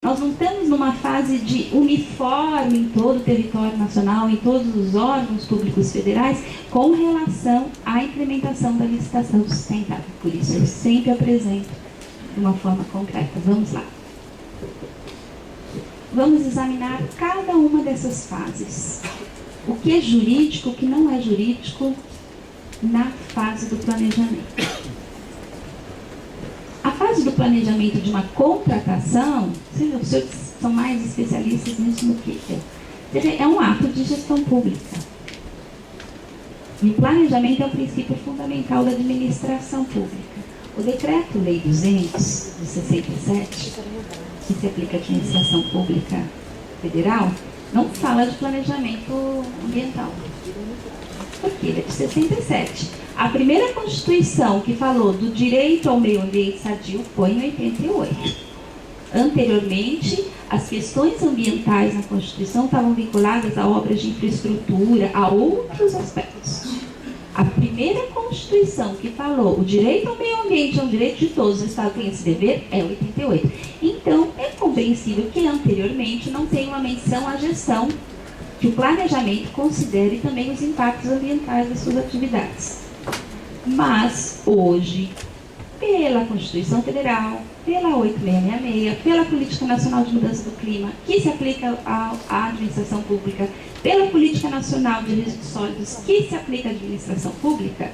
Nós não estamos numa fase de uniforme em todo o território nacional, em todos os órgãos públicos federais, com relação à implementação da licitação sustentável. Por isso, eu sempre apresento de uma forma concreta. Vamos lá. Vamos examinar cada uma dessas fases. O que é jurídico, o que não é jurídico na fase do planejamento. A fase do planejamento de uma contratação, os senhores são mais especialistas nisso do que eu. É um ato de gestão pública. E o planejamento é o princípio fundamental da administração pública. O Decreto-Lei 200, de 67, que se aplica à administração pública federal, não fala de planejamento ambiental. Porque ele é de 67. A primeira Constituição que falou do direito ao meio ambiente sadio foi em 88. Anteriormente, as questões ambientais na Constituição estavam vinculadas a obras de infraestrutura, a outros aspectos. A primeira Constituição que falou o direito ao meio ambiente é um direito de todos, o Estado tem esse dever, é 88. Então, é compreensível que anteriormente não tem uma menção à gestão, que o planejamento considere também os impactos ambientais das suas atividades. Mas, hoje, pela Constituição Federal, pela 8666, pela Política Nacional de Mudança do Clima, que se aplica à administração pública, pela Política Nacional de Resíduos Sólidos, que se aplica à administração pública,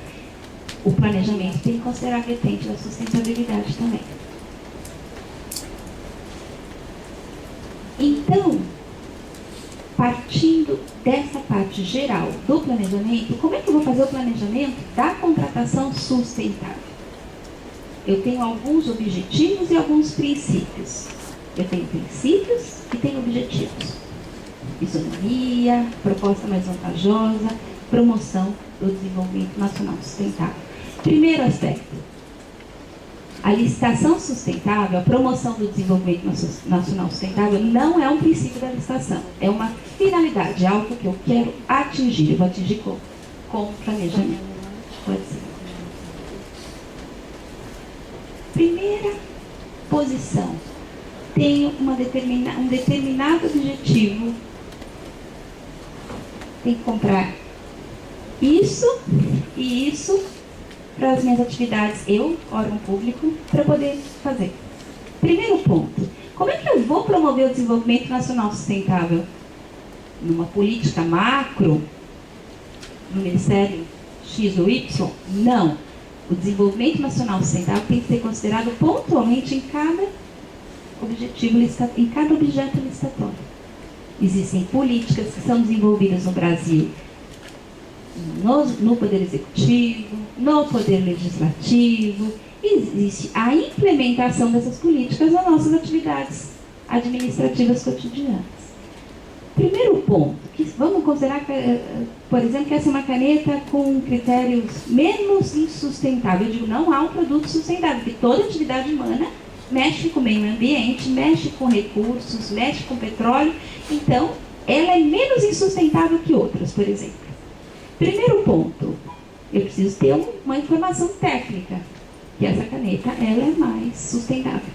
o planejamento tem que considerar a vertente da sustentabilidade também. Então, partindo dessa parte geral do planejamento, como é que eu vou fazer o planejamento da contratação sustentável? Eu tenho alguns objetivos e alguns princípios. Eu tenho princípios e tenho objetivos. Isonomia, proposta mais vantajosa, promoção do desenvolvimento nacional sustentável. Primeiro aspecto. A licitação sustentável, a promoção do desenvolvimento nacional sustentável não é um princípio da licitação, é uma finalidade, é algo que eu quero atingir. Eu vou atingir com planejamento. Pode ser. Primeira posição. Tenho um determinado objetivo. Tem que comprar isso e isso para as minhas atividades, eu, órgão público, para poder fazer. Primeiro ponto, como é que eu vou promover o desenvolvimento nacional sustentável? Numa política macro, no Ministério X ou Y? Não. O desenvolvimento nacional sustentável tem que ser considerado pontualmente em cada objetivo, em cada objeto licitatório. Existem políticas que são desenvolvidas no Brasil no Poder Executivo, no Poder Legislativo. Existe a implementação dessas políticas nas nossas atividades administrativas cotidianas. Primeiro ponto, que vamos considerar, por exemplo, que essa é uma caneta com critérios menos insustentáveis. Eu digo, não há um produto sustentável, porque toda atividade humana mexe com o meio ambiente, mexe com recursos, mexe com petróleo, então ela é menos insustentável que outras, por exemplo. Primeiro ponto, eu preciso ter uma informação técnica, que essa caneta ela é mais sustentável.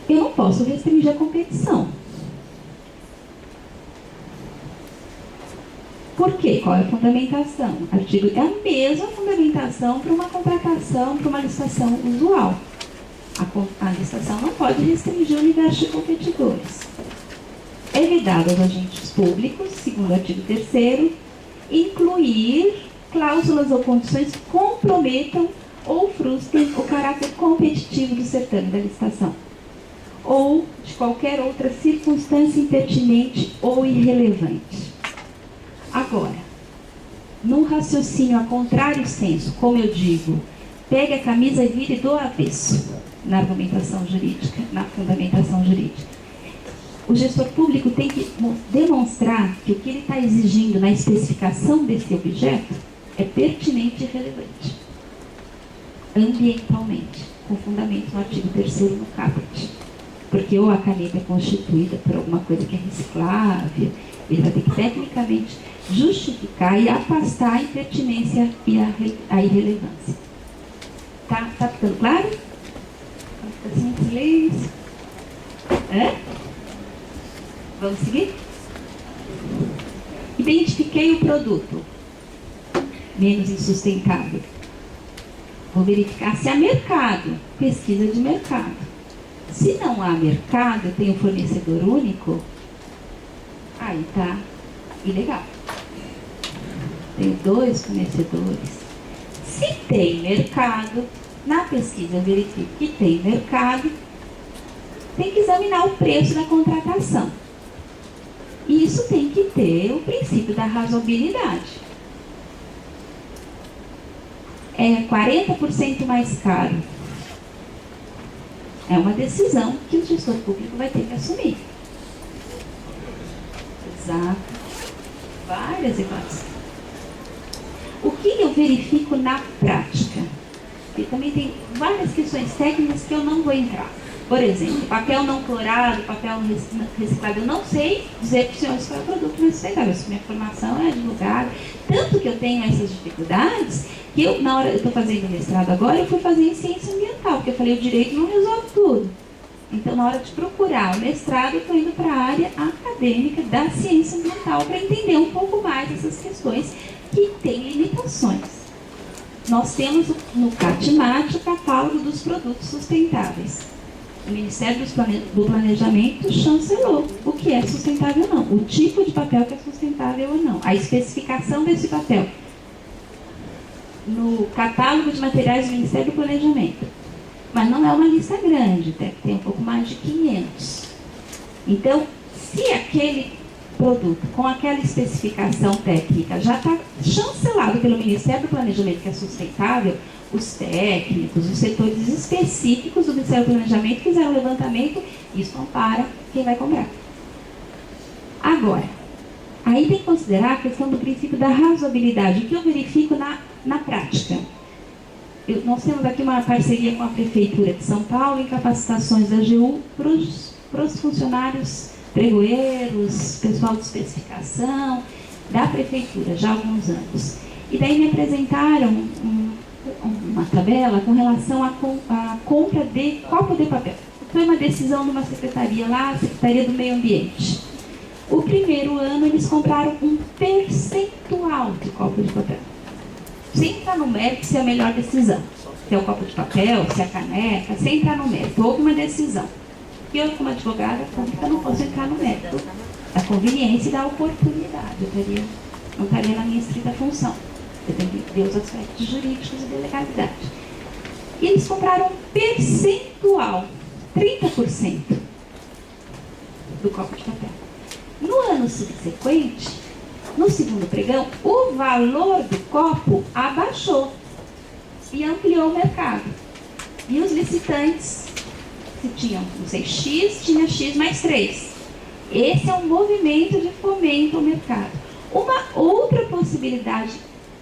Eu não posso restringir a competição. Por quê? Qual é a fundamentação? É a mesma fundamentação para uma contratação, para uma licitação usual. A licitação não pode restringir o universo de competidores. É vedado aos agentes públicos, segundo o artigo 3º, incluir cláusulas ou condições que comprometam ou frustrem o caráter competitivo do certame da licitação, ou de qualquer outra circunstância impertinente ou irrelevante. Agora, num raciocínio a contrário senso, como eu digo, pegue a camisa e vire do avesso na argumentação jurídica, na fundamentação jurídica. O gestor público tem que demonstrar que o que ele está exigindo na especificação desse objeto é pertinente e relevante, ambientalmente, com fundamento no artigo 3º no caput. Porque ou a caneta é constituída por alguma coisa que é reciclável, ele vai ter que tecnicamente justificar e afastar a impertinência e a irrelevância. Tá ficando claro? Assim, silêncio. Hã? Vamos seguir? Identifiquei o produto menos insustentável. Vou verificar se há mercado. Pesquisa de mercado. Se não há mercado, tem um fornecedor único, aí está ilegal. Tem 2 fornecedores. Se tem mercado, na pesquisa eu verifico que tem mercado, tem que examinar o preço da contratação. E isso tem que ter o princípio da razoabilidade. É 40% mais caro. É uma decisão que o gestor público vai ter que assumir. Exato. Várias hipóteses. O que eu verifico na prática? E também tem várias questões técnicas que eu não vou entrar. Por exemplo, papel não clorado, papel reciclado. Eu não sei dizer para o senhor se é produto reciclável. Se minha formação é advogada. Tanto que eu tenho essas dificuldades, que eu, na hora, eu estou fazendo mestrado agora, eu fui fazer em ciência ambiental, porque eu falei, o direito não resolve tudo. Então, na hora de procurar o mestrado, eu estou indo para a área acadêmica da ciência ambiental, para entender um pouco mais essas questões que têm limitações. Nós temos no CATMAT o catálogo dos produtos sustentáveis. O Ministério do Planejamento chancelou o que é sustentável ou não, o tipo de papel que é sustentável ou não, a especificação desse papel. No catálogo de materiais do Ministério do Planejamento. Mas não é uma lista grande, tem um pouco mais de 500. Então, se aquele produto com aquela especificação técnica já está chancelado pelo Ministério do Planejamento que é sustentável, os técnicos, os setores específicos do Ministério do Planejamento fizeram o levantamento, isso ampara quem vai comprar. Agora, aí tem que considerar a questão do princípio da razoabilidade, o que eu verifico na prática. Nós temos aqui uma parceria com a Prefeitura de São Paulo em capacitações da AGU para os funcionários pregoeiros, pessoal de especificação da Prefeitura, já há alguns anos. E daí me apresentaram uma tabela com relação à compra de copo de papel. Foi uma decisão de uma secretaria lá, a Secretaria do Meio Ambiente. O primeiro ano eles compraram um percentual de copo de papel. Sem entrar no mérito se é a melhor decisão. Se é o copo de papel, se é a caneca, sem entrar no mérito. Houve uma decisão. E eu, como advogada pública, não posso entrar no mérito da conveniência e da oportunidade. Não estaria na minha estrita função. Eu tenho que ver os aspectos jurídicos e de legalidade. E eles compraram um percentual, 30% do copo de papel. No ano subsequente, no segundo pregão, o valor do copo abaixou e ampliou o mercado. E os licitantes, se tinham, não sei, X, tinha X mais 3. Esse é um movimento de fomento ao mercado. Uma outra possibilidade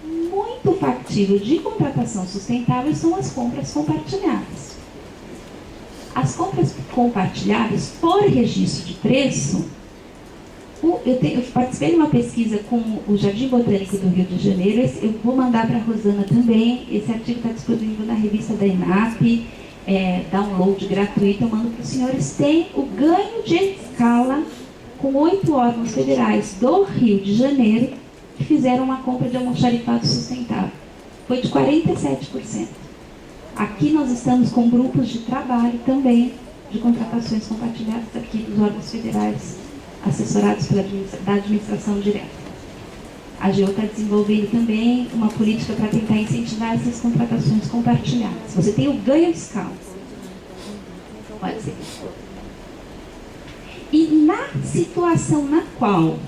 muito factível de contratação sustentável são as compras compartilhadas. As compras compartilhadas por registro de preço, eu participei de uma pesquisa com o Jardim Botânico do Rio de Janeiro, eu vou mandar para a Rosana também, esse artigo está disponível na revista da ENAP, download gratuito, eu mando para os senhores, tem o ganho de escala com 8 órgãos federais do Rio de Janeiro que fizeram uma compra de almoxarifado sustentável. Foi de 47%. Aqui nós estamos com grupos de trabalho também de contratações compartilhadas aqui dos órgãos federais assessorados da administração direta. A AGU está desenvolvendo também uma política para tentar incentivar essas contratações compartilhadas. Você tem o ganho de escala. Pode ser. E na situação na qual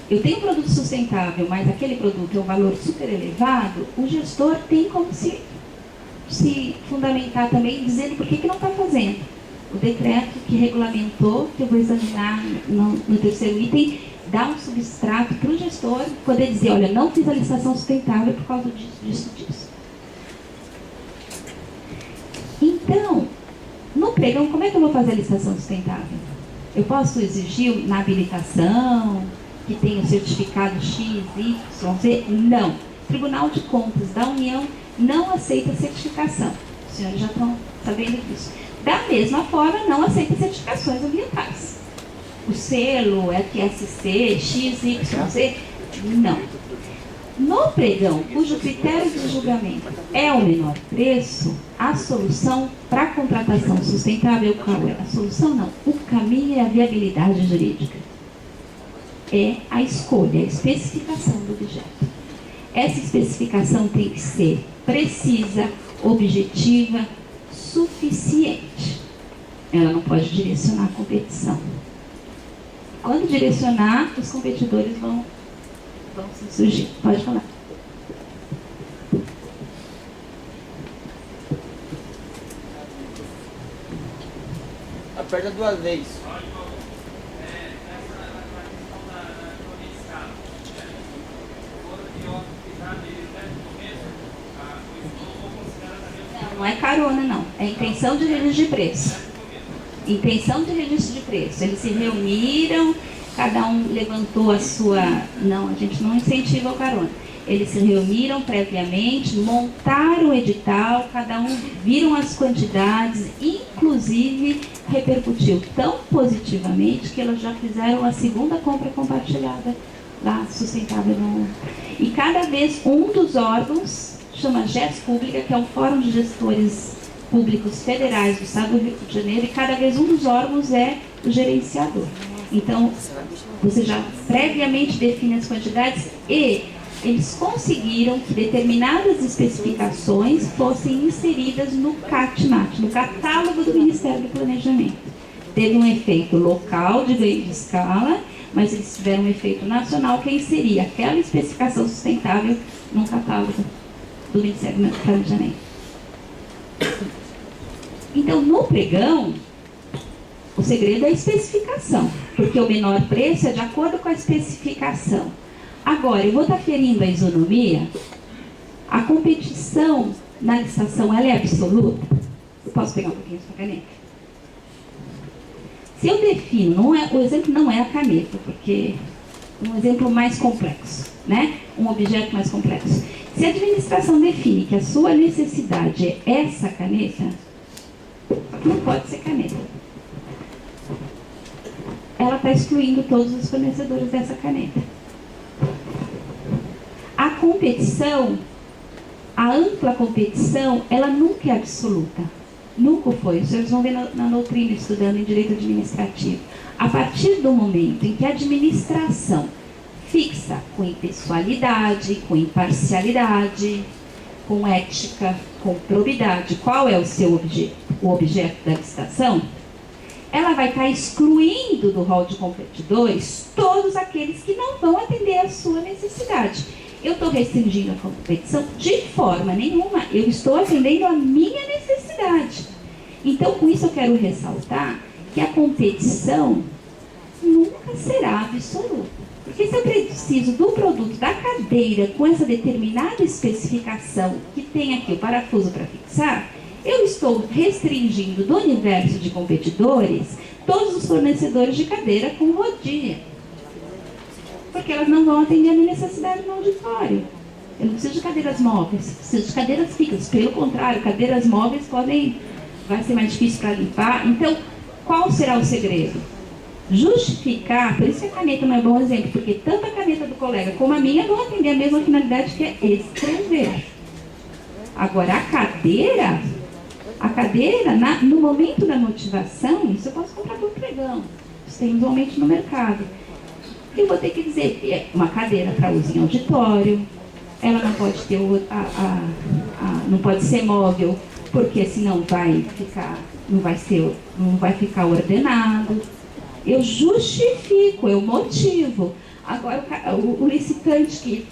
eu tenho um produto sustentável, mas aquele produto é um valor super elevado, o gestor tem como se fundamentar também dizendo por que não está fazendo. O decreto que regulamentou, que eu vou examinar no terceiro item, dá um substrato para o gestor poder dizer, olha, não fiz a licitação sustentável por causa disso. Então, no pregão, como é que eu vou fazer a licitação sustentável? Eu posso exigir na habilitação, que tenha o certificado X, Y, Z? Não. Tribunal de Contas da União não aceita certificação. Os senhores já estão sabendo disso. Da mesma forma, não aceita certificações ambientais. O selo, FSC, XYZ, não. No pregão, cujo critério de julgamento é o menor preço, a solução para a contratação sustentável, qual é? A solução não, o caminho é a viabilidade jurídica. É a escolha, a especificação do objeto. Essa especificação tem que ser precisa, objetiva, suficiente. Ela não pode direcionar a competição. Quando direcionar, os competidores vão se surgir. Pode falar. Aperta 2 vezes. Não é carona, não. É intenção de registro de preço. Intenção de registro de preço. Eles se reuniram, cada um levantou a sua... Não, a gente não incentiva o carona. Eles se reuniram previamente, montaram o edital, cada um viram as quantidades, inclusive repercutiu tão positivamente que elas já fizeram a segunda compra compartilhada lá, sustentável. E cada vez um dos órgãos, chama GES Pública, que é o Fórum de Gestores Públicos Federais do Estado do Rio de Janeiro, e cada vez um dos órgãos é o gerenciador. Então, você já previamente define as quantidades e eles conseguiram que determinadas especificações fossem inseridas no CAT-NAT, no catálogo do Ministério do Planejamento. Teve um efeito local de ganho de escala, mas eles tiveram um efeito nacional que é inserir aquela especificação sustentável num catálogo do Ministério do Planejamento. Então, no pregão, o segredo é a especificação, porque o menor preço é de acordo com a especificação. Agora, eu vou estar ferindo a isonomia. A competição na licitação, ela é absoluta? Eu posso pegar um pouquinho sua caneta? Se eu defino, o exemplo não é a caneta, porque é um exemplo mais complexo, né? Um objeto mais complexo. Se a administração define que a sua necessidade é essa caneta, não pode ser caneta. Ela está excluindo todos os fornecedores dessa caneta. A competição, a ampla competição, ela nunca é absoluta. Nunca foi. Isso eles vão ver na doutrina, estudando em direito administrativo. A partir do momento em que a administração fixa com impessoalidade, com imparcialidade, com ética, com probidade, qual é o seu o objeto da licitação, ela vai estar excluindo do rol de competidores todos aqueles que não vão atender à sua necessidade. Eu estou restringindo a competição de forma nenhuma, eu estou atendendo a minha necessidade. Então, com isso eu quero ressaltar que a competição nunca será absoluta. Porque se eu preciso do produto, da cadeira, com essa determinada especificação que tem aqui o parafuso para fixar, eu estou restringindo do universo de competidores todos os fornecedores de cadeira com rodinha. Porque elas não vão atender a minha necessidade no auditório. Eu não preciso de cadeiras móveis, preciso de cadeiras fixas. Pelo contrário, cadeiras móveis vai ser mais difícil para limpar. Então, qual será o segredo? Justificar, por isso que a caneta não é bom exemplo, porque tanto a caneta do colega como a minha vão atender a mesma finalidade, que é escrever. Agora, a cadeira, no momento da motivação, isso eu posso comprar por pregão. Isso tem usualmente no mercado. Eu vou ter que dizer, uma cadeira para uso em auditório, ela não pode ter não pode ser móvel, porque senão não vai ficar ordenado. Eu justifico, eu motivo. Agora, o licitante,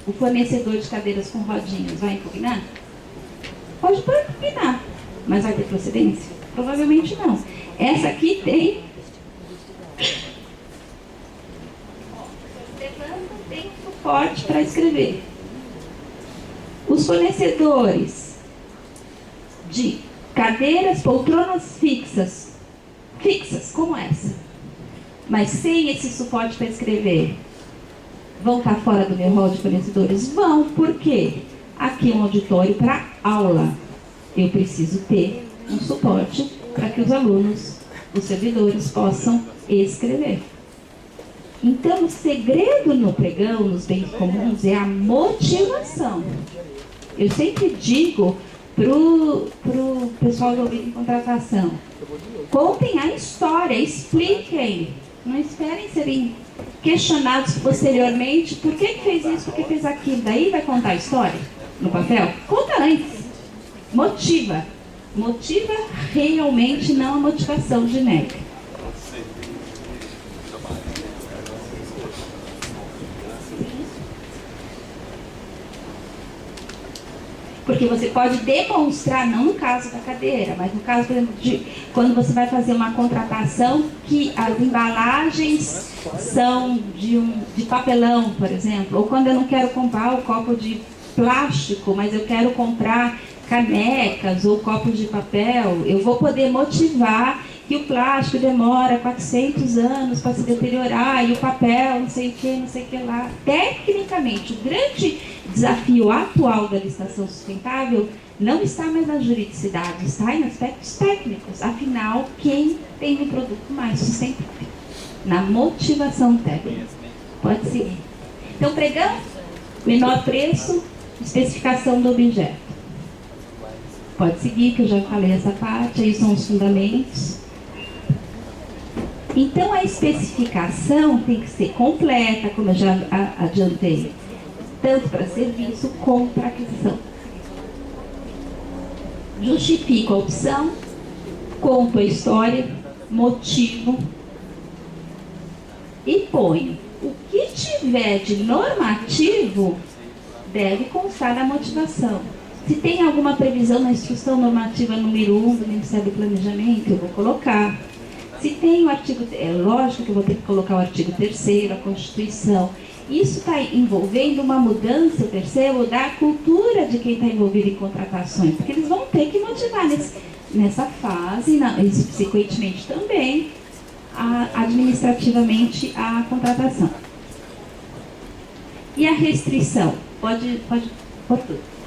o fornecedor de cadeiras com rodinhas, vai impugnar? Pode impugnar, mas vai ter procedência? Provavelmente não. Essa aqui tem suporte para escrever. Os fornecedores de cadeiras, poltronas fixas como essa, mas sem esse suporte para escrever, vão estar fora do meu rol de fornecedores? Vão, por quê? Aqui é um auditório para aula. Eu preciso ter um suporte para que os alunos, os servidores, possam escrever. Então, o segredo no pregão, nos bens comuns, é a motivação. Eu sempre digo para o pessoal envolvido em contratação: contem a história, expliquem. Não esperem serem questionados posteriormente. Por que fez isso, por que fez aquilo? Daí vai contar a história no papel? Conta antes. Motiva. Motiva realmente, não a motivação genérica. Porque você pode demonstrar, não no caso da cadeira, mas no caso, por exemplo, de quando você vai fazer uma contratação que as embalagens são de papelão, por exemplo, ou quando eu não quero comprar o copo de plástico, mas eu quero comprar canecas ou copos de papel, eu vou poder motivar que o plástico demora 400 anos para se deteriorar e o papel não sei o que lá. Tecnicamente, o grande desafio atual da licitação sustentável não está mais na juridicidade, está em aspectos técnicos. Afinal, quem tem um produto mais sustentável? Na motivação técnica. Pode seguir. Então, pregão, menor preço, especificação do objeto. Pode seguir, que eu já falei essa parte, aí são os fundamentos. Então, a especificação tem que ser completa, como eu já adiantei, tanto para serviço como para aquisição. Justifico a opção, conto a história, motivo e ponho. O que tiver de normativo deve constar na motivação. Se tem alguma previsão na instrução normativa número 1 do Ministério do Planejamento, eu vou colocar. Se tem o artigo, é lógico que eu vou ter que colocar o artigo 3º, a Constituição. Isso está envolvendo uma mudança, eu percebo, da cultura de quem está envolvido em contratações, porque eles vão ter que motivar nessa fase, e subsequentemente também, administrativamente, a contratação. E a restrição? Pode por tudo.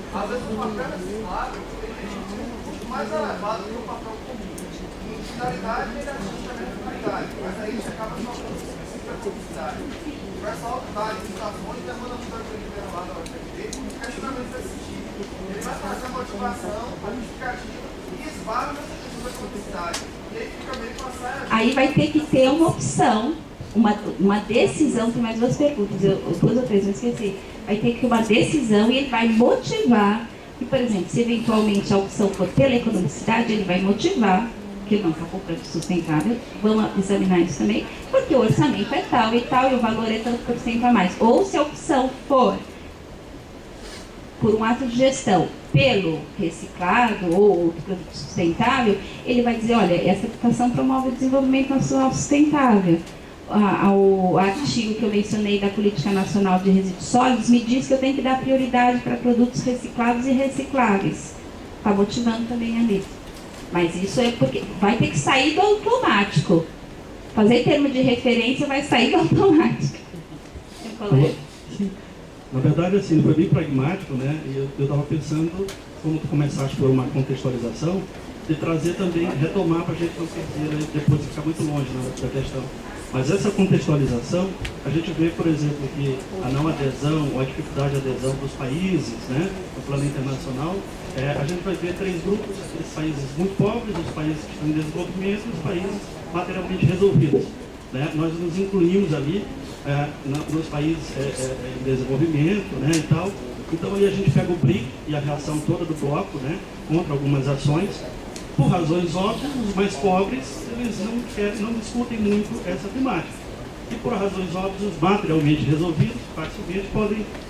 Às vezes o papel reciclado tem um custo mais elevado que o papel comum. Em finalidade, ele atinge também a finalidade, mas aí você acaba falando da publicidade. O pessoal da licitação demanda muito a primeira lá da UFMG, questionamento desse sentido. Ele vai trazer a motivação, a justificativa e esbarra nessa questão da publicidade. E aí fica meio que uma saia. Aí vai ter que ter uma opção, uma decisão. Tem mais duas perguntas, duas ou três, eu esqueci. Vai ter que ter uma decisão e ele vai motivar. E, por exemplo, se eventualmente a opção for pela economicidade, ele vai motivar que não está comprando sustentável. Vamos examinar isso também, porque o orçamento é tal e tal, e o valor é tanto por cento a mais. Ou se a opção for por um ato de gestão pelo reciclado ou outro produto sustentável, ele vai dizer: olha, essa aplicação promove o desenvolvimento nacional sustentável. O artigo que eu mencionei da Política Nacional de Resíduos Sólidos me diz que eu tenho que dar prioridade para produtos reciclados e recicláveis. Está motivando também ali. Mas isso é porque vai ter que sair do automático. Fazer termo de referência vai sair do automático. Sim. Na verdade, assim, foi bem pragmático, né? E eu estava pensando, como tu começaste por uma contextualização, de trazer também, retomar para a gente não perder, depois ficar muito longe da questão. Mas essa contextualização, a gente vê, por exemplo, que a não adesão, ou a dificuldade de adesão dos países, né, no plano internacional, a gente vai ver três grupos: os países muito pobres, os países que estão em desenvolvimento e os países materialmente resolvidos. Né? Nós nos incluímos ali nos países em desenvolvimento, né, e tal. Então aí a gente pega o BRIC e a reação toda do bloco, né, contra algumas ações. Por razões óbvias, os mais pobres, eles não discutem muito essa temática. E por razões óbvias, os materialmente resolvidos, facilmente,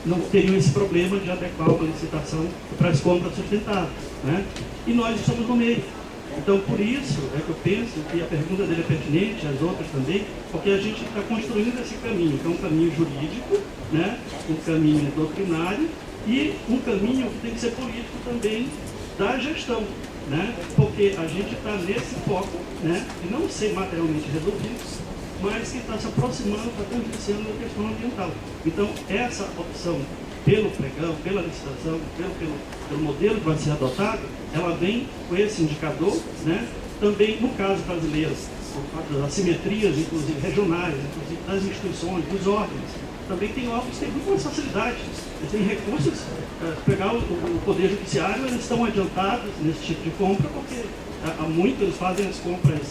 não teriam esse problema de adequar uma licitação para as compras sustentáveis. Né? E nós estamos no meio. Então, por isso é que eu penso que a pergunta dele é pertinente, as outras também, porque a gente está construindo esse caminho, que é um caminho jurídico, né? Um caminho doutrinário e um caminho que tem que ser político também da gestão. né? Porque a gente está nesse foco, né? De não ser materialmente resolvido, mas que está se aproximando, está tangenciando a questão ambiental. Então, essa opção pelo pregão, pela licitação, pelo modelo que vai ser adotado, ela vem com esse indicador, né? Também, no caso brasileiro, por causa das assimetrias, inclusive regionais, inclusive das instituições, dos órgãos, também tem órgãos que têm muito mais facilidade, eles têm recursos. Pegar o Poder Judiciário, eles estão adiantados nesse tipo de compra, porque há muito eles fazem as compras,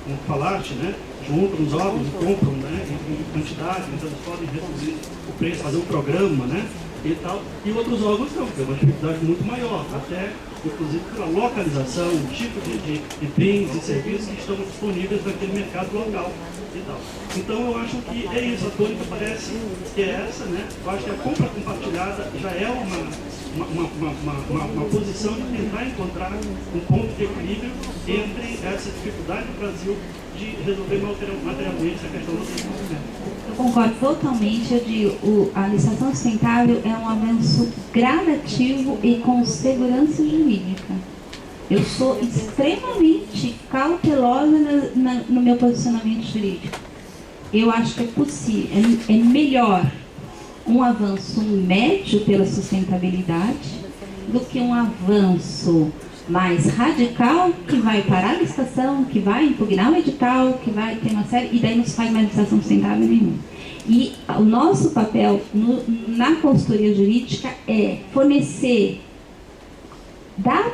como falaste, né? Junto nos órgãos e compram, né? Em quantidade, então eles podem reduzir o preço, fazer um programa, né? E tal. E outros órgãos não, tem uma dificuldade muito maior, até inclusive pela localização, o tipo de bens e serviços que estão disponíveis naquele mercado local e tal. Então eu acho que é isso, a tônica parece que é essa, né? Eu acho que a compra compartilhada já é uma posição de tentar encontrar um ponto de equilíbrio entre essa dificuldade do Brasil de resolver materialmente essa questão do desenvolvimento. Eu concordo totalmente. Eu digo, a licitação sustentável é um avanço gradativo e com segurança jurídica. Eu sou extremamente cautelosa no meu posicionamento jurídico. Eu acho que é possível, é melhor um avanço médio pela sustentabilidade do que um avanço mais radical que vai parar a licitação, que vai impugnar o edital, que vai ter uma série, e daí não se faz mais licitação sustentável nenhuma. E o nosso papel na consultoria jurídica é fornecer, dar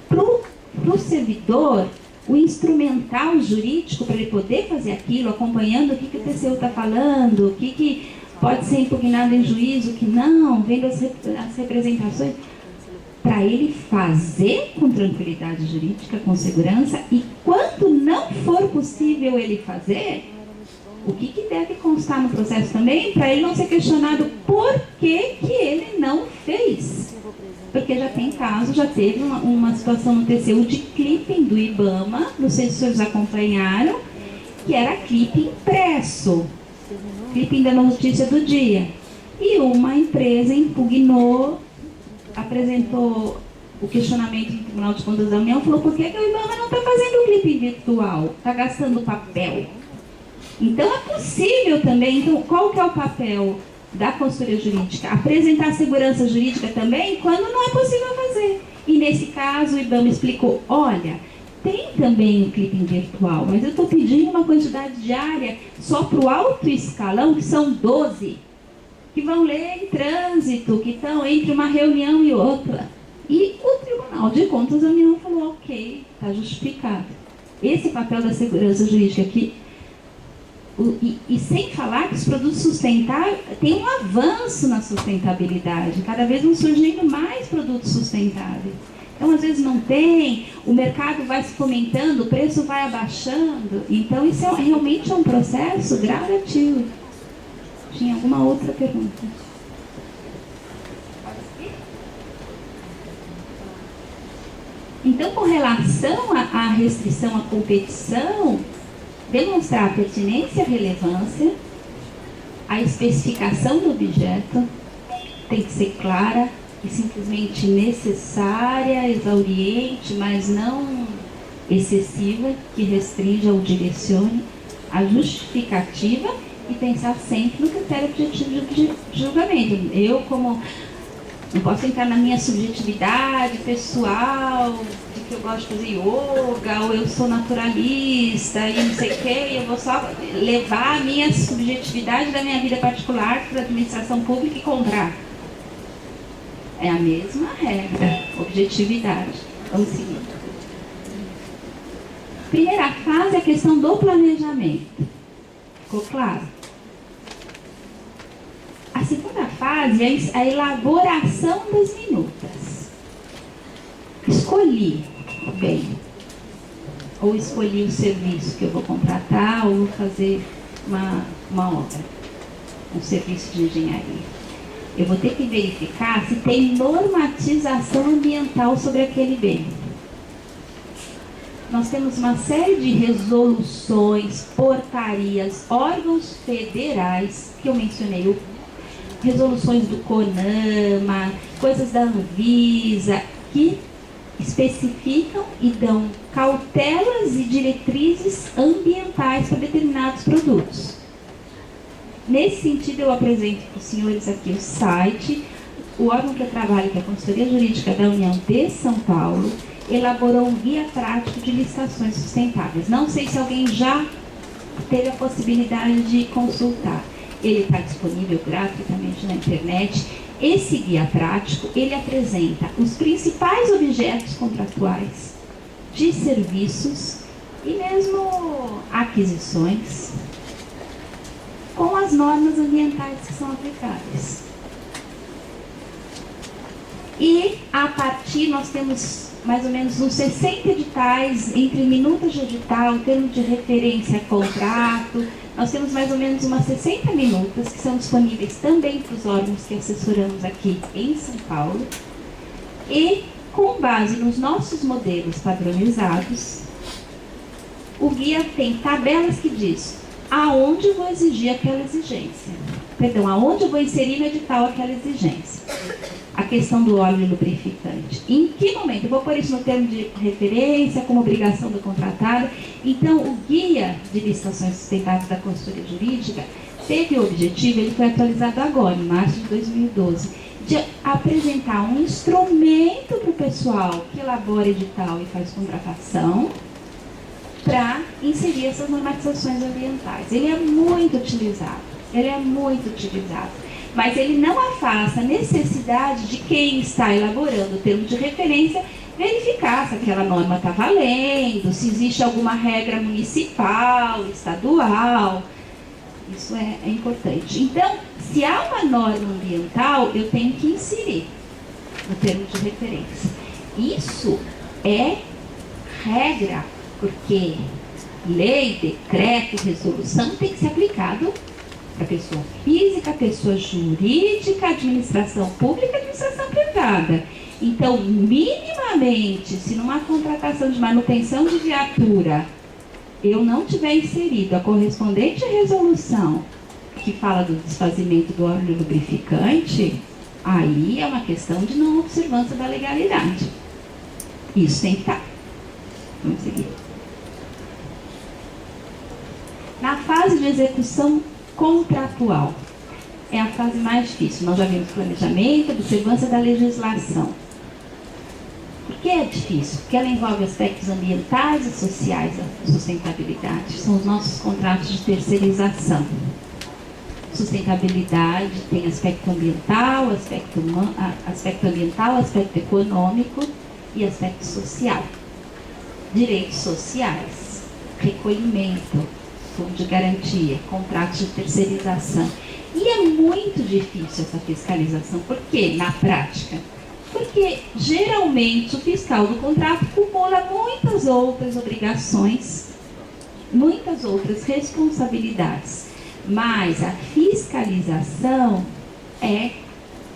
para o servidor o instrumental jurídico para ele poder fazer aquilo, acompanhando o que o TCU está falando, o que pode ser impugnado em juízo, o que não, vendo as representações, para ele fazer com tranquilidade jurídica, com segurança, e quando não for possível ele fazer, o que deve constar no processo também, para ele não ser questionado por que ele não fez. Porque já tem caso, já teve uma situação no TCU de clipping do IBAMA, não sei se os senhores acompanharam, que era clipping impresso, clipping da notícia do dia. E uma empresa impugnou, apresentou o questionamento no Tribunal de Contas da União, falou: por que o IBAMA não está fazendo o clipping virtual? Está gastando papel. Então é possível também. Então, qual que é o papel da consultoria jurídica? Apresentar segurança jurídica também quando não é possível fazer. E nesse caso o IBAMA explicou: olha, tem também o clipping virtual, mas eu estou pedindo uma quantidade diária só para o alto escalão, que são 12, que vão ler em trânsito, que estão entre uma reunião e outra. E o Tribunal de Contas da União falou: ok, está justificado. Esse papel da segurança jurídica aqui. E sem falar que os produtos sustentáveis têm um avanço na sustentabilidade, cada vez vão surgindo mais produtos sustentáveis. Então, às vezes não tem, o mercado vai se fomentando, o preço vai abaixando. Então, isso realmente é um processo gradativo. Tinha alguma outra pergunta? Então, com relação à restrição à competição, demonstrar a pertinência e a relevância, a especificação do objeto tem que ser clara e simplesmente necessária, exauriente, mas não excessiva, que restrinja ou direcione, a justificativa e pensar sempre no critério objetivo de julgamento. Eu, como não posso entrar na minha subjetividade pessoal, de que eu gosto de fazer yoga, ou eu sou naturalista e não sei o quê, e eu vou só levar a minha subjetividade da minha vida particular para a administração pública e contrato. É a mesma regra, objetividade. Vamos seguir. Primeira fase é a questão do planejamento. Ficou claro? A segunda fase é a elaboração das minutas. Escolhi o bem, ou escolhi o serviço que eu vou contratar, ou vou fazer uma obra, um serviço de engenharia. Eu vou ter que verificar se tem normatização ambiental sobre aquele bem. Nós temos uma série de resoluções, portarias, órgãos federais, que eu mencionei, resoluções do CONAMA, coisas da Anvisa, que especificam e dão cautelas e diretrizes ambientais para determinados produtos. Nesse sentido, eu apresento para os senhores aqui o site. O órgão que eu trabalho, que é a Consultoria Jurídica da União de São Paulo, elaborou um guia prático de licitações sustentáveis. Não sei se alguém já teve a possibilidade de consultar. Ele está disponível gratuitamente na internet. Esse guia prático, ele apresenta os principais objetos contratuais de serviços e mesmo aquisições com as normas ambientais que são aplicáveis. E, a partir, nós temos mais ou menos uns 60 editais, entre minutas de edital, termo de referência, contrato. Nós temos mais ou menos umas 60 minutas, que são disponíveis também para os órgãos que assessoramos aqui em São Paulo. E, com base nos nossos modelos padronizados, o guia tem tabelas que diz aonde eu vou exigir aquela exigência. Perdão, aonde eu vou inserir no edital aquela exigência. A questão do óleo lubrificante. Em que momento? Eu vou pôr isso no termo de referência, como obrigação do contratado. Então, o guia de licitações sustentáveis da consultoria jurídica teve o objetivo, ele foi atualizado agora, em março de 2012, de apresentar um instrumento para o pessoal que elabora edital e faz contratação, para inserir essas normatizações ambientais. Ele é muito utilizado, mas ele não afasta a necessidade de quem está elaborando o termo de referência verificar se aquela norma está valendo, se existe alguma regra municipal, estadual. Isso é importante. Então, se há uma norma ambiental, eu tenho que inserir no termo de referência. Isso é regra, porque lei, decreto, resolução tem que ser aplicado para pessoa física, pessoa jurídica, administração pública, administração privada. Então, minimamente, se numa contratação de manutenção de viatura eu não tiver inserido a correspondente resolução que fala do desfazimento do óleo lubrificante, aí é uma questão de não observância da legalidade. Isso tem que estar. Vamos seguir. Na fase de execução contratual, é a fase mais difícil. Nós já vimos planejamento, observância da legislação. Por que é difícil? Porque ela envolve aspectos ambientais e sociais da sustentabilidade. São os nossos contratos de terceirização. Sustentabilidade tem aspecto ambiental, aspecto econômico e aspecto social. Direitos sociais, recolhimento, fundo de garantia, contratos de terceirização. E é muito difícil essa fiscalização. Por quê? Na prática? Porque geralmente o fiscal do contrato acumula muitas outras obrigações, muitas outras responsabilidades. Mas a fiscalização é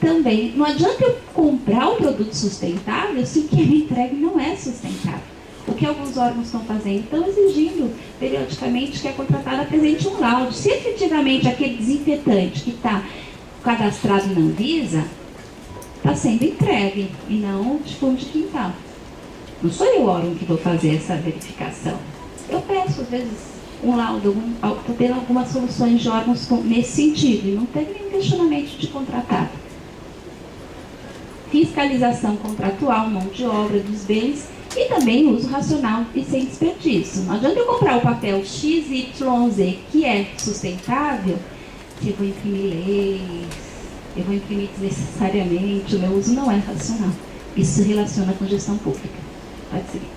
também... Não adianta eu comprar um produto sustentável se o que me entregue não é sustentável. O que alguns órgãos estão fazendo? Estão exigindo periodicamente que a contratada apresente um laudo. Se efetivamente aquele desinfetante que está cadastrado na Anvisa está sendo entregue e não de fundo de quintal. Não sou eu o órgão que vou fazer essa verificação. Eu peço, às vezes, um laudo, estou tendo algumas soluções de órgãos nesse sentido, e não teve nenhum questionamento de contratado. Fiscalização contratual, mão de obra dos bens e também uso racional e sem desperdício. Não adianta eu comprar o papel XYZ que é sustentável, que eu vou imprimir leis, eu vou imprimir desnecessariamente, o meu uso não é racional. Isso se relaciona com gestão pública. Pode seguir.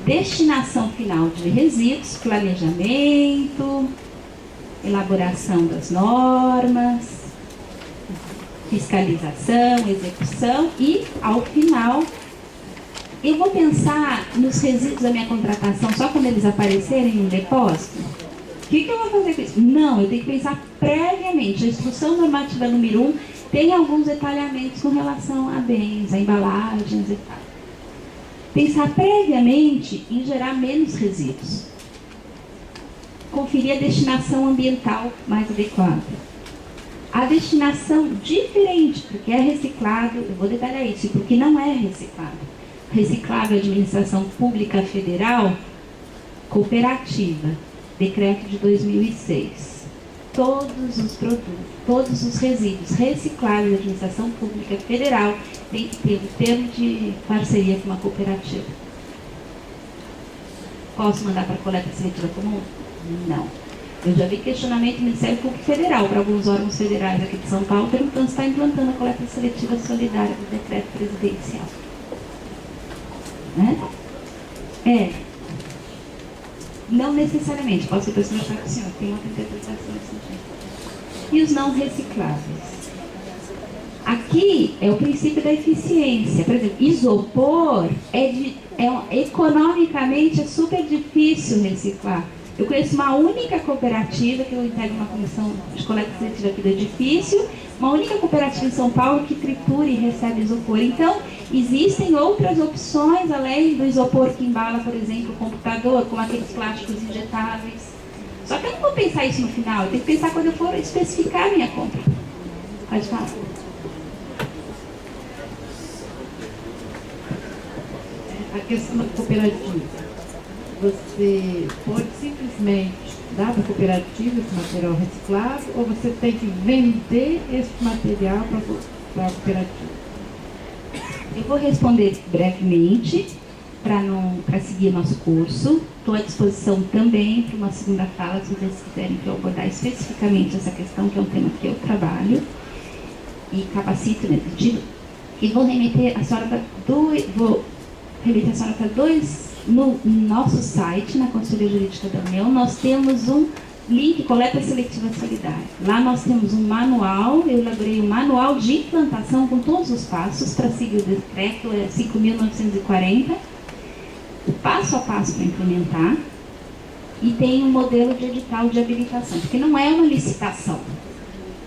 Destinação final de resíduos, planejamento, elaboração das normas, fiscalização, execução e, ao final, eu vou pensar nos resíduos da minha contratação só quando eles aparecerem no depósito? O que eu vou fazer com isso? Não, eu tenho que pensar previamente. A instrução normativa número 1 tem alguns detalhamentos com relação a bens, a embalagens e tal. Pensar previamente em gerar menos resíduos. Conferir a destinação ambiental mais adequada. a destinação diferente, porque é reciclado, eu vou detalhar isso, porque não é reciclado. Reciclável Administração Pública Federal, cooperativa, decreto de 2006. Todos os produtos, todos os resíduos recicláveis da Administração Pública Federal tem que ter um termo de parceria com uma cooperativa. Posso mandar para a coleta seletiva comum? Não. Eu já vi questionamento do Ministério Público Federal para alguns órgãos federais aqui de São Paulo perguntando se está implantando a coleta seletiva solidária do decreto presidencial. Não necessariamente, posso depois conversar com o senhor, tem outra interpretação desse sentido. E os não recicláveis? Aqui é o princípio da eficiência. Por exemplo, isopor economicamente é super difícil reciclar. Eu conheço uma única cooperativa, que eu integro uma comissão de coleta seletiva aqui do edifício, uma única cooperativa em São Paulo que tritura e recebe isopor. Então, existem outras opções, além do isopor que embala, por exemplo, o computador, como aqueles plásticos injetáveis. Só que eu não vou pensar isso no final, eu tenho que pensar quando eu for especificar a minha compra. Pode falar. A questão da cooperativa. Você pode simplesmente dar para a cooperativa esse material reciclado ou você tem que vender esse material para a cooperativa? Eu vou responder brevemente para seguir nosso curso. Estou à disposição também para uma segunda fala, se vocês quiserem que eu abordar especificamente essa questão, que é um tema que eu trabalho e capacito nesse sentido. E vou remeter a senhora para dois. No nosso site, na Consultoria Jurídica da União, nós temos um link Coleta Seletiva Solidária. Lá nós temos um manual, eu elaborei um manual de implantação com todos os passos para seguir o decreto 5.940, o passo a passo para implementar, e tem um modelo de edital de habilitação, porque não é uma licitação.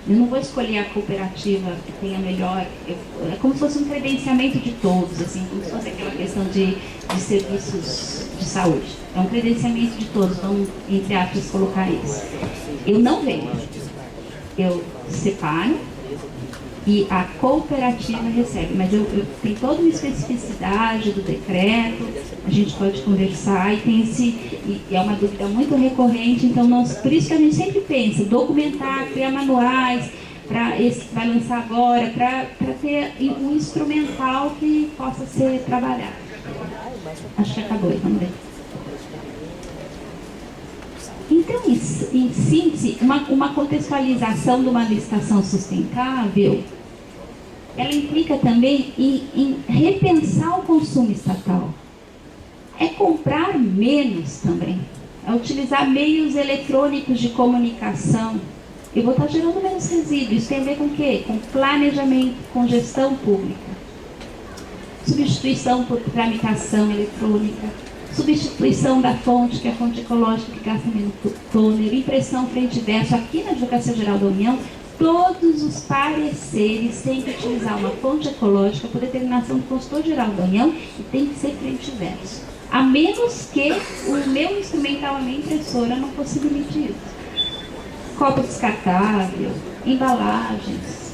Eu não vou escolher a cooperativa que tenha melhor... É como se fosse um credenciamento de todos, assim, como se fosse aquela questão de serviços de saúde. É um credenciamento de todos, vamos, entre aspas, colocar isso. Eu não vendo. Eu separo e a cooperativa recebe. Mas eu tenho toda uma especificidade do decreto, a gente pode conversar e tem e é uma dúvida muito recorrente, então por isso que a gente sempre pensa, documentar, criar manuais para esse que vai lançar agora, para ter um instrumental que possa ser trabalhado. Acho que acabou, vamos ver. Então, em síntese, uma contextualização de uma licitação sustentável, ela implica também em repensar o consumo estatal. É comprar menos também, é utilizar meios eletrônicos de comunicação. Eu vou estar gerando menos resíduos. Isso tem a ver com o quê? Com planejamento, com gestão pública. Substituição por tramitação eletrônica, substituição da fonte, que é a fonte ecológica, que gasta menos tôner, impressão frente e verso. Aqui na Advocacia Geral da União, todos os pareceres têm que utilizar uma fonte ecológica por determinação do consultor geral da União e tem que ser frente e verso. A menos que o meu instrumental, a minha impressora, não possibilite isso. Copo descartável, embalagens,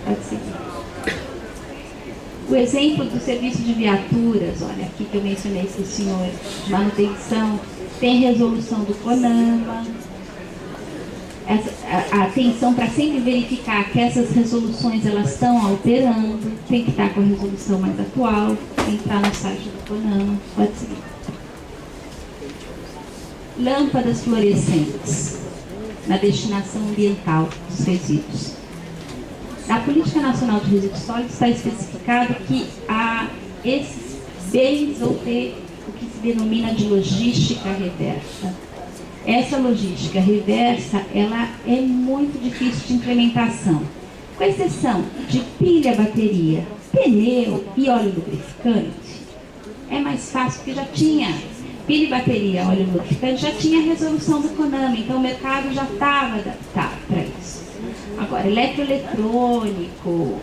pode seguir. O exemplo do serviço de viaturas, olha, aqui que eu mencionei para o senhor, manutenção, tem resolução do CONAMA, a atenção para sempre verificar que essas resoluções elas estão alterando, tem que estar com a resolução mais atual, tem que estar no site do CONAMA, pode seguir. Lâmpadas fluorescentes, na destinação ambiental dos resíduos. Na Política Nacional de Resíduos Sólidos está especificado que esses bens vão ter o que se denomina de logística reversa. Essa logística reversa, ela é muito difícil de implementação. Com exceção de pilha, bateria, pneu e óleo lubrificante, é mais fácil, porque já tinha pilha e bateria, óleo lubrificante, já tinha a resolução do CONAMA, então o mercado já estava adaptado para isso. Agora, eletroeletrônico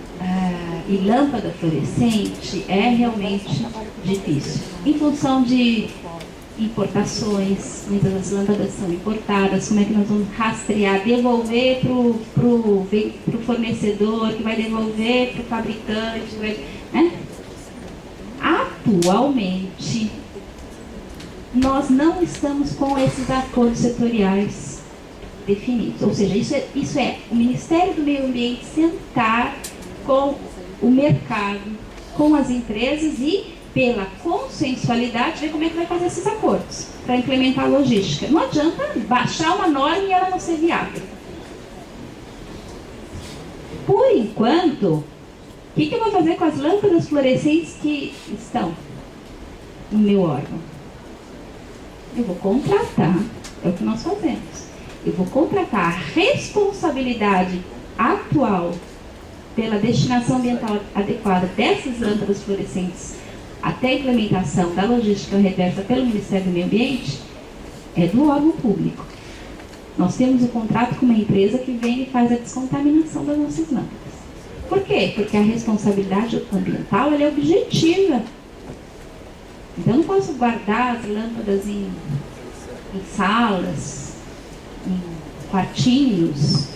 e lâmpada fluorescente é realmente difícil, em função de importações, muitas das lâmpadas são importadas, como é que nós vamos rastrear, devolver para o fornecedor, que vai devolver para o fabricante, né? Atualmente, nós não estamos com esses acordos setoriais definidos, ou seja, isso é o Ministério do Meio Ambiente sentar com o mercado, com as empresas e, pela consensualidade, ver como é que vai fazer esses acordos para implementar a logística. Não adianta baixar uma norma e ela não ser viável. Por enquanto, o que eu vou fazer com as lâmpadas fluorescentes que estão no meu órgão? Eu vou contratar, é o que nós fazemos. Eu vou contratar a responsabilidade atual pela destinação ambiental adequada dessas lâmpadas fluorescentes até a implementação da logística reversa pelo Ministério do Meio Ambiente, é do órgão público. Nós temos um contrato com uma empresa que vem e faz a descontaminação das nossas lâmpadas. Por quê? Porque a responsabilidade ambiental ela é objetiva. Então, eu não posso guardar as lâmpadas em salas, em quartinhos.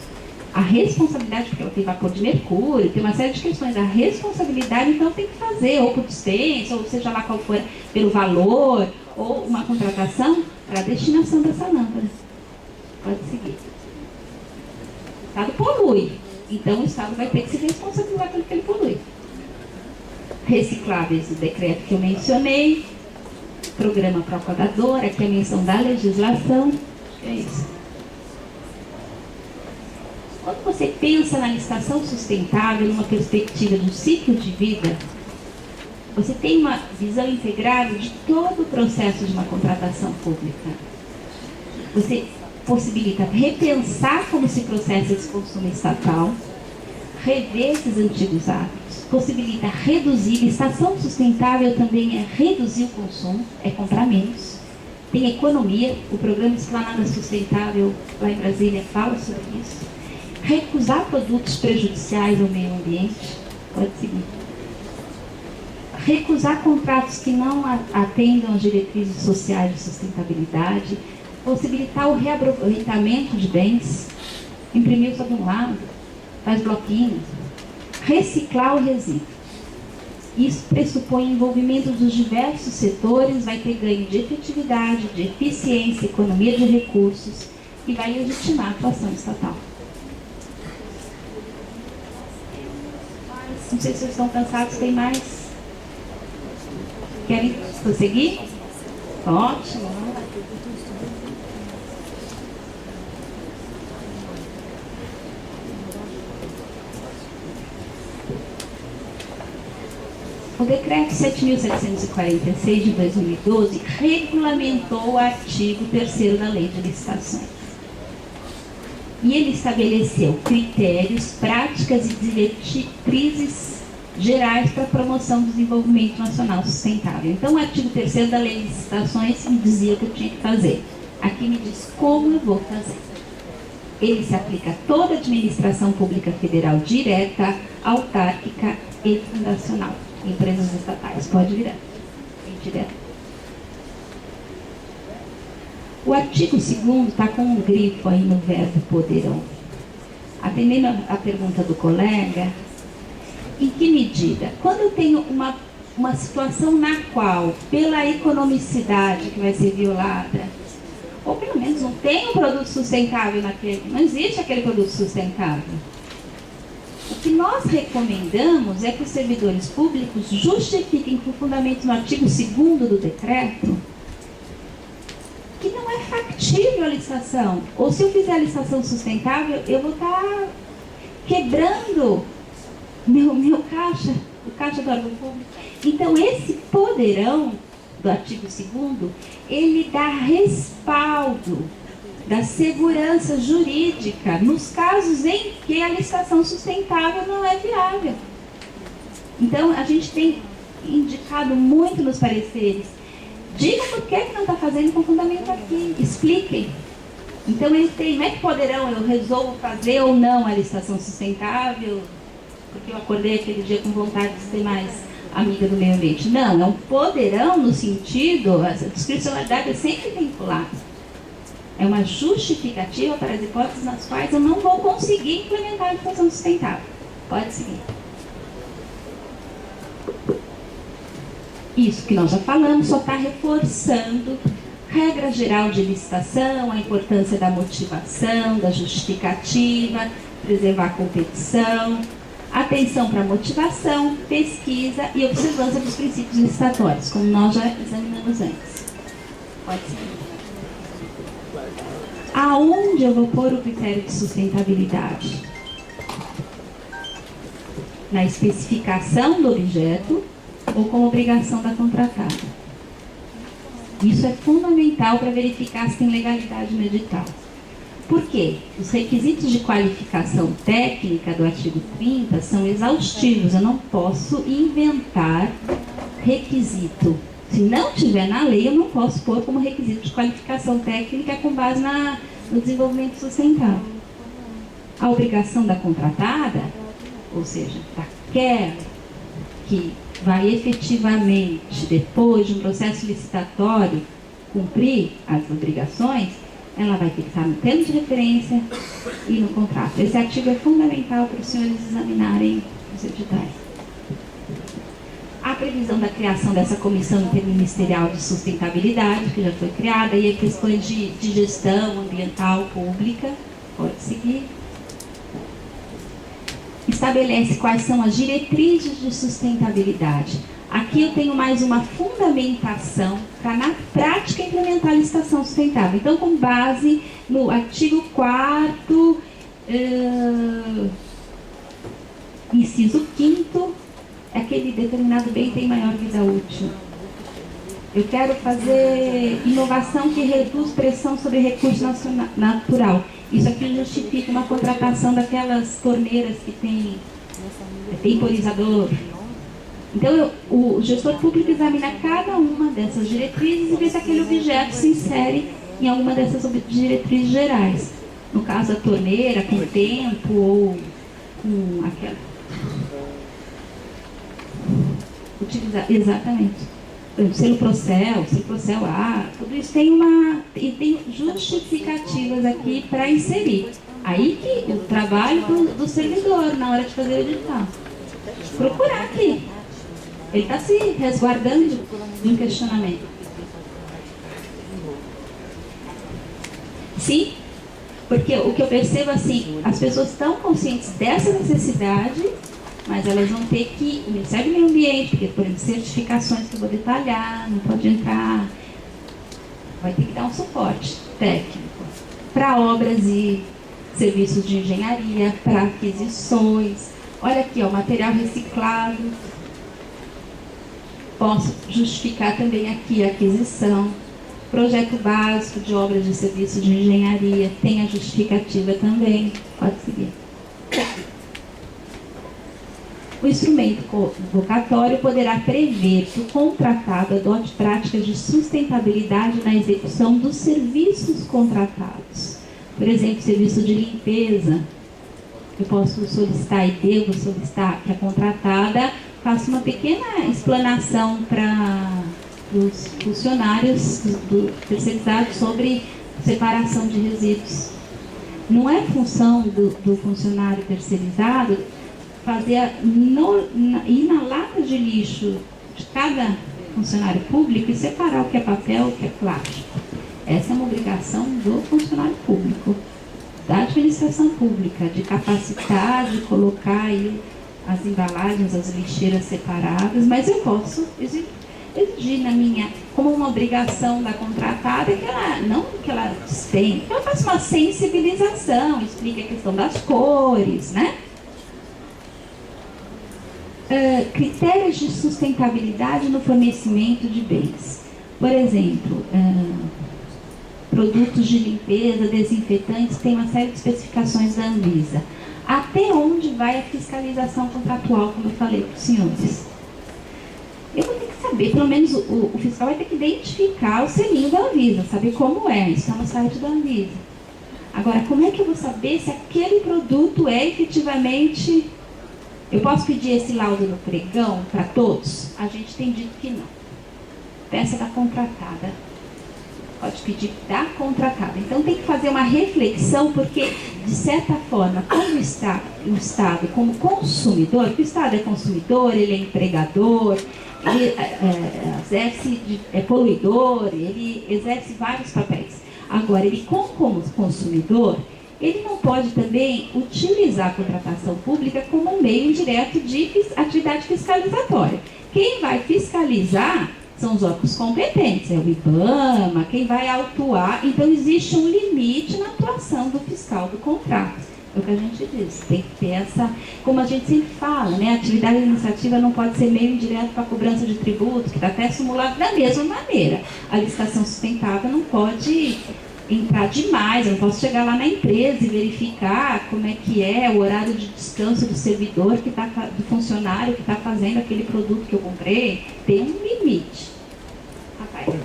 A responsabilidade, porque ela tem vapor de mercúrio, tem uma série de questões. A responsabilidade, então, tem que fazer, ou por dispensa, ou seja lá qual for, pelo valor, ou uma contratação para a destinação dessa lâmpada. Pode seguir. O Estado polui. Então, o Estado vai ter que se responsabilizar pelo que ele polui. Recicláveis, o decreto que eu mencionei, programa propagador, aqui a menção da legislação, é isso. Quando você pensa na licitação sustentável, numa perspectiva do ciclo de vida, você tem uma visão integrada de todo o processo de uma contratação pública. Você possibilita repensar como se processa esse consumo estatal, rever esses antigos hábitos, possibilita reduzir. Licitação sustentável também é reduzir o consumo, é comprar menos. Tem economia, o programa Esplanada Sustentável lá em Brasília fala sobre isso. Recusar produtos prejudiciais ao meio ambiente, pode seguir. Recusar contratos que não atendam às diretrizes sociais de sustentabilidade, possibilitar o reaproveitamento de bens, imprimir só de um lado, faz bloquinhos, reciclar o resíduo. Isso pressupõe envolvimento dos diversos setores, vai ter ganho de efetividade, de eficiência, economia de recursos e vai legitimar a atuação estatal. Não sei se vocês estão cansados, tem mais? Querem prosseguir? Ótimo. O decreto 7.746 de 2012 regulamentou o artigo 3º da Lei de Licitações. E ele estabeleceu critérios, práticas e diretrizes gerais para a promoção do desenvolvimento nacional sustentável. Então, o artigo 3º da Lei de Licitações me dizia o que eu tinha que fazer. Aqui me diz como eu vou fazer. Ele se aplica a toda a administração pública federal direta, autárquica e fundacional. Empresas estatais, pode virar. Indireta. O artigo 2º está com um grifo aí no verbo poderão. Atendendo a pergunta do colega, em que medida? Quando eu tenho uma situação na qual, pela economicidade que vai ser violada, ou pelo menos não tem um produto sustentável não existe aquele produto sustentável. O que nós recomendamos é que os servidores públicos justifiquem com fundamento no artigo 2º do decreto que não é factível a licitação. Ou se eu fizer a licitação sustentável, eu vou estar quebrando meu caixa, o caixa do órgão público. Então, esse poderão do artigo 2º, ele dá respaldo da segurança jurídica nos casos em que a licitação sustentável não é viável. Então, a gente tem indicado muito nos pareceres. Digam por que não está fazendo com fundamento aqui. Expliquem. Então, ele tem, não é que poderão, eu resolvo fazer ou não a licitação sustentável, porque eu acordei aquele dia com vontade de ser mais amiga do meio ambiente. Não, é um poderão no sentido, a discricionalidade é sempre vinculada. É uma justificativa para as hipóteses nas quais eu não vou conseguir implementar a educação sustentável. Pode seguir. Isso que nós já falamos só está reforçando regra geral de licitação, a importância da motivação, da justificativa, preservar a competição, atenção para a motivação, pesquisa e observância dos princípios licitatórios, como nós já examinamos antes. Pode ser. Aonde eu vou pôr o critério de sustentabilidade? Na especificação do objeto ou como obrigação da contratada? Isso é fundamental para verificar se tem legalidade no edital. Por quê? Os requisitos de qualificação técnica do artigo 30 são exaustivos. Eu não posso inventar requisito. Se não tiver na lei, eu não posso pôr como requisito de qualificação técnica com base no desenvolvimento sustentável. A obrigação da contratada, ou seja, daquela que vai efetivamente, depois de um processo licitatório, cumprir as obrigações, ela vai ter que estar no termo de referência e no contrato. Esse artigo é fundamental para os senhores examinarem os editais. A previsão da criação dessa comissão interministerial de sustentabilidade, que já foi criada, e questões de gestão ambiental pública, pode seguir. Estabelece quais são as diretrizes de sustentabilidade. Aqui eu tenho mais uma fundamentação para, na prática, implementar a licitação sustentável. Então, com base no artigo 4º, inciso 5º, aquele determinado bem tem maior vida útil. Eu quero fazer inovação que reduz pressão sobre recurso natural. Isso aqui justifica uma contratação daquelas torneiras que tem temporizador. Então, o gestor público examina cada uma dessas diretrizes e vê se aquele objeto se insere em alguma dessas diretrizes gerais. No caso, a torneira, com tempo ou com aquela... Exatamente. Selo Procel A, tudo isso tem justificativas aqui para inserir. Aí que o trabalho do servidor na hora de fazer o edital. Procurar aqui. Ele está se resguardando de um questionamento. Sim, porque o que eu percebo assim, as pessoas estão conscientes dessa necessidade, mas elas vão ter que, o Ministério do Meio Ambiente, porque, por exemplo, certificações que eu vou detalhar, não pode entrar, vai ter que dar um suporte técnico para obras e serviços de engenharia, para aquisições. Olha aqui, ó, material reciclado. Posso justificar também aqui a aquisição. Projeto básico de obras de serviço de engenharia, tem a justificativa também. Pode seguir. O instrumento convocatório poderá prever que o contratado adote práticas de sustentabilidade na execução dos serviços contratados. Por exemplo, serviço de limpeza. Eu posso solicitar e devo solicitar que a contratada faça uma pequena explanação para os funcionários terceirizados sobre separação de resíduos. Não é função do funcionário terceirizado fazer ir na lata de lixo de cada funcionário público e separar o que é papel e o que é plástico. Essa é uma obrigação do funcionário público, da administração pública, de capacitar, de colocar aí as embalagens, as lixeiras separadas, mas eu posso exigir como uma obrigação da contratada, que ela, não que ela tenha, que ela faça uma sensibilização, explique a questão das cores, né? Critérios de sustentabilidade no fornecimento de bens. Por exemplo, produtos de limpeza, desinfetantes, tem uma série de especificações da Anvisa. Até onde vai a fiscalização contratual, como eu falei para os senhores? Eu vou ter que saber, pelo menos o fiscal vai ter que identificar o selinho da Anvisa, saber como é, isso está no site da Anvisa. Agora, como é que eu vou saber se aquele produto é efetivamente Eu posso pedir esse laudo no pregão para todos? A gente tem dito que não. Peça da contratada. Pode pedir da contratada. Então tem que fazer uma reflexão, porque, de certa forma, como o Estado, como consumidor, porque o Estado é consumidor, ele é empregador, ele é poluidor, ele exerce vários papéis. Agora, ele como consumidor, ele não pode também utilizar a contratação pública como um meio indireto de atividade fiscalizatória. Quem vai fiscalizar são os órgãos competentes, é o IBAMA, quem vai autuar. Então, existe um limite na atuação do fiscal do contrato. É o que a gente diz, tem que ter essa, como a gente sempre fala, né? A atividade administrativa não pode ser meio indireto para a cobrança de tributos, que está até simulado da mesma maneira. A licitação sustentável não pode entrar demais, eu não posso chegar lá na empresa e verificar como é que é o horário de descanso do servidor, do funcionário que está fazendo aquele produto que eu comprei. Tem um limite. Rafael.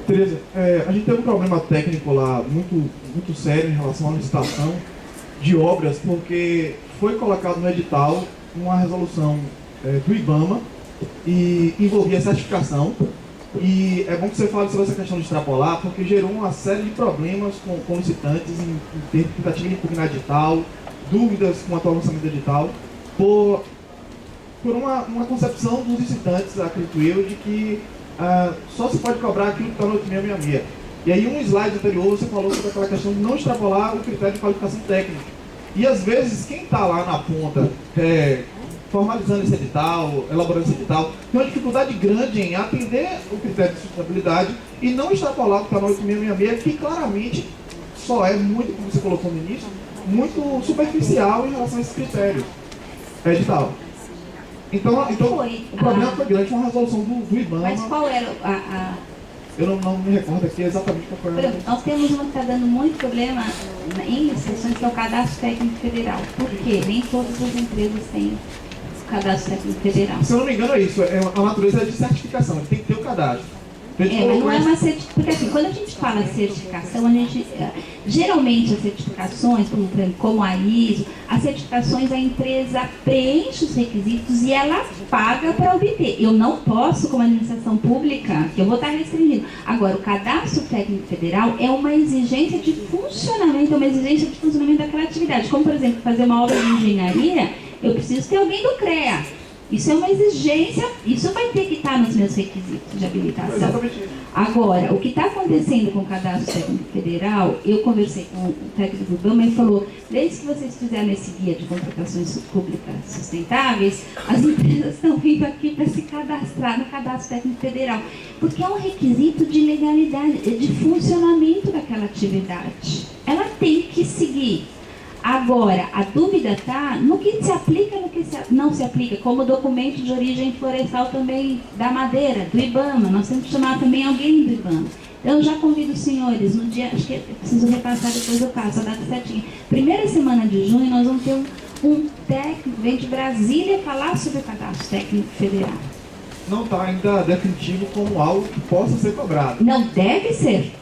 Tereza, a gente teve um problema técnico lá muito sério em relação à licitação de obras, porque foi colocado no edital uma resolução do IBAMA e envolvia certificação. E é bom que você fale sobre essa questão de extrapolar, porque gerou uma série de problemas com licitantes em ter tentativa de impugnar edital, dúvidas com o atual lançamento do edital, por uma concepção dos licitantes, acredito eu, de que só se pode cobrar aquilo que está no 8666. E aí, um slide anterior, você falou sobre aquela questão de não extrapolar o critério de qualificação técnica. E às vezes, quem está lá na ponta, formalizando esse edital, elaborando esse edital, tem uma dificuldade grande em atender o critério de sustentabilidade e não extrapolar o que está no 8666, que claramente só é muito, como você colocou no início, muito superficial em relação a esse critério edital. Então o problema foi grande, foi uma resolução do IBAMA. Mas qual era Eu não me recordo aqui exatamente qual foi a resolução. Nós temos uma que está dando muito problema em licitações, que é o cadastro técnico federal. Por quê? Nem todas as empresas têm cadastro técnico federal. Se eu não me engano, é isso. A natureza é de certificação. Tem que ter o cadastro. Mas não é uma certificação. Porque assim, quando a gente fala certificação, a gente geralmente as certificações, como a ISO, as certificações, a empresa preenche os requisitos e ela paga para obter. Eu não posso, como administração pública, que eu vou estar restringindo. Agora, o cadastro técnico federal é uma exigência de funcionamento, daquela atividade. Como, por exemplo, fazer uma obra de engenharia, eu preciso ter alguém do CREA. Isso é uma exigência, isso vai ter que estar nos meus requisitos de habilitação. Exatamente isso. Agora, o que está acontecendo com o cadastro técnico federal, eu conversei com o técnico do IBAMA e falou, desde que vocês fizeram esse guia de contratações públicas sustentáveis, as empresas estão vindo aqui para se cadastrar no cadastro técnico federal, porque é um requisito de legalidade, de funcionamento daquela atividade. Ela tem que seguir. Agora, a dúvida está no que se aplica e no que não se aplica, como o documento de origem florestal também da madeira, do IBAMA. Nós temos que chamar também alguém do IBAMA. Então, eu já convido os senhores, no dia, acho que eu preciso repassar, depois eu passo a data certinha. Primeira semana de junho, nós vamos ter um técnico, vem de Brasília, falar sobre o cadastro técnico federal. Não está ainda definitivo como algo que possa ser cobrado. Não deve ser.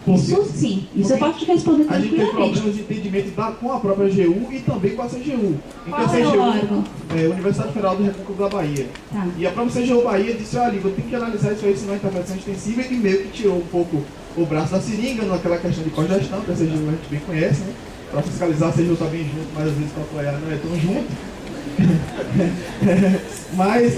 Isso sim, isso eu posso te responder A gente tem tranquilamente. problemas de entendimento com a própria AGU e também com a CGU. Qual é o órgão? É a Universidade Federal do Recôncavo da Bahia. Tá. E a própria CGU Bahia disse, olha, eu tenho que analisar isso aí, senão a interpretação extensiva, e meio que tirou um pouco o braço da seringa naquela questão de cogestão, que a CGU a gente bem conhece, né? Para fiscalizar, a CGU está bem junto, mas às vezes para apoiar não é tão junto. Mas...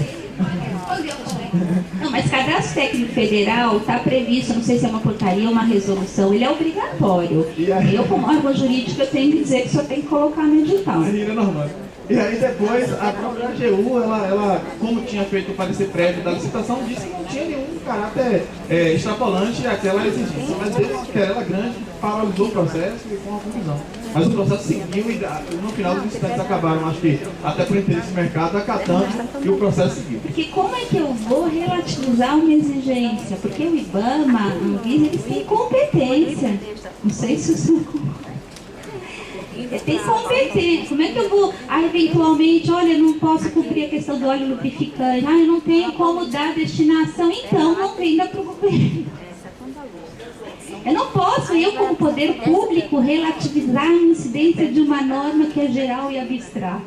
Não, mas cadastro técnico federal está previsto, não sei se é uma portaria ou uma resolução, ele é obrigatório. E aí? Eu, como órgão jurídico, eu tenho que dizer que só tem que colocar no edital. É normal. E aí depois a própria AGU, ela como tinha feito o parecer prévio da licitação, disse que não tinha nenhum caráter extrapolante àquela exigência. Mas desde que era grande, paralisou o processo e com uma confusão. Mas o processo seguiu e no final os licitantes acabaram, acho que até por interesse do mercado, acatando e o processo seguiu. Porque como é que eu vou relativizar uma exigência? Porque o IBAMA, a Anvisa, eles têm competência. Não sei se o senhor concorda. Tem competência. Como é que eu vou, eventualmente, olha, eu não posso cumprir a questão do óleo lubrificante, eu não tenho como dar destinação, então não venda para o governo. Eu não posso, eu como poder público, relativizar a incidência de uma norma que é geral e abstrata.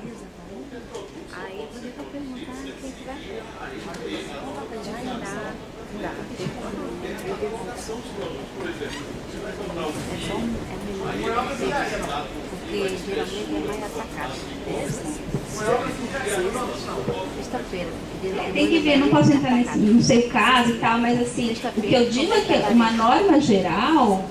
por exemplo, você vai comprar um vinho, porque geralmente é mais atacado. Sexta-feira. Tem que ver, não posso entrar nesse, não sei o caso e tal, mas assim, o que eu digo é que uma norma geral,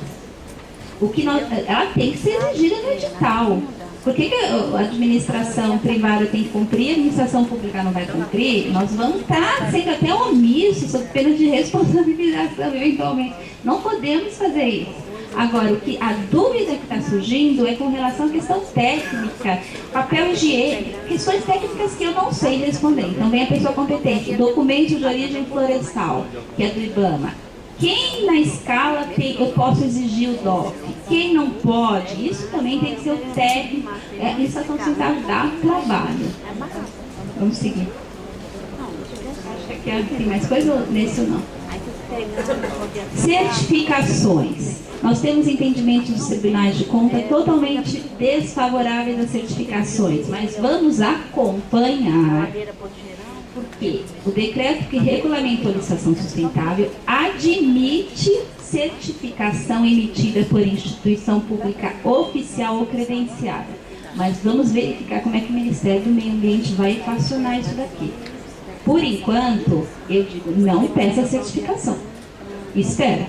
ela tem que ser exigida no edital. Por que a administração privada tem que cumprir e a administração pública não vai cumprir? Nós vamos estar sendo até omissos, sob pena de responsabilização, eventualmente. Não podemos fazer isso. Agora, a dúvida que está surgindo é com relação à questão técnica, papel higiênico, questões técnicas que eu não sei responder. Então, vem a pessoa competente, documento de origem florestal, que é do IBAMA. Quem na escala eu posso exigir o DOC? Quem não pode? Isso também tem que ser o técnico. Isso é consultar dar trabalho. Vamos seguir. Acha que tem mais coisa nesse ou não? Certificações. Nós temos entendimentos dos tribunais de conta totalmente desfavoráveis às certificações, mas vamos acompanhar. Porque o decreto que regulamentou a licitação sustentável admite certificação emitida por instituição pública oficial ou credenciada. Mas vamos verificar como é que o Ministério do Meio Ambiente vai equacionar isso daqui. Por enquanto, eu digo, não peça certificação. Espera.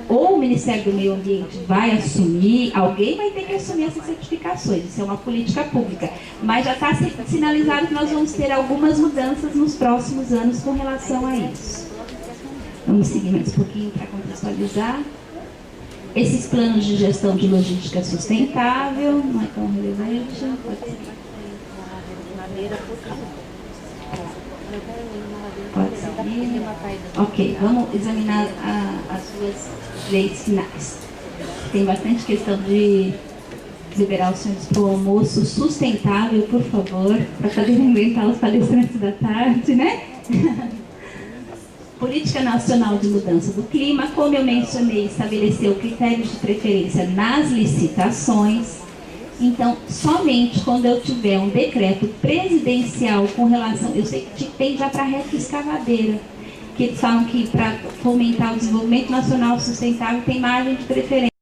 Ou o Ministério do Meio Ambiente vai assumir, alguém vai ter que assumir essas certificações, isso é uma política pública, mas já está sinalizado que nós vamos ter algumas mudanças nos próximos anos com relação a isso. Vamos seguir mais um pouquinho para contextualizar. Esses planos de gestão de logística sustentável, não é tão relevante, pode seguir. Pode seguir. Ok, vamos examinar as duas leis finais. Tem bastante questão de liberar os senhores para o almoço sustentável, por favor, para poder aguentar os palestrantes da tarde, né? Política Nacional de Mudança do Clima, como eu mencionei, estabeleceu critérios de preferência nas licitações. Então, somente quando eu tiver um decreto presidencial com relação... Eu sei que tem já para retroescavadeira, que eles falam que para fomentar o desenvolvimento nacional sustentável tem margem de preferência.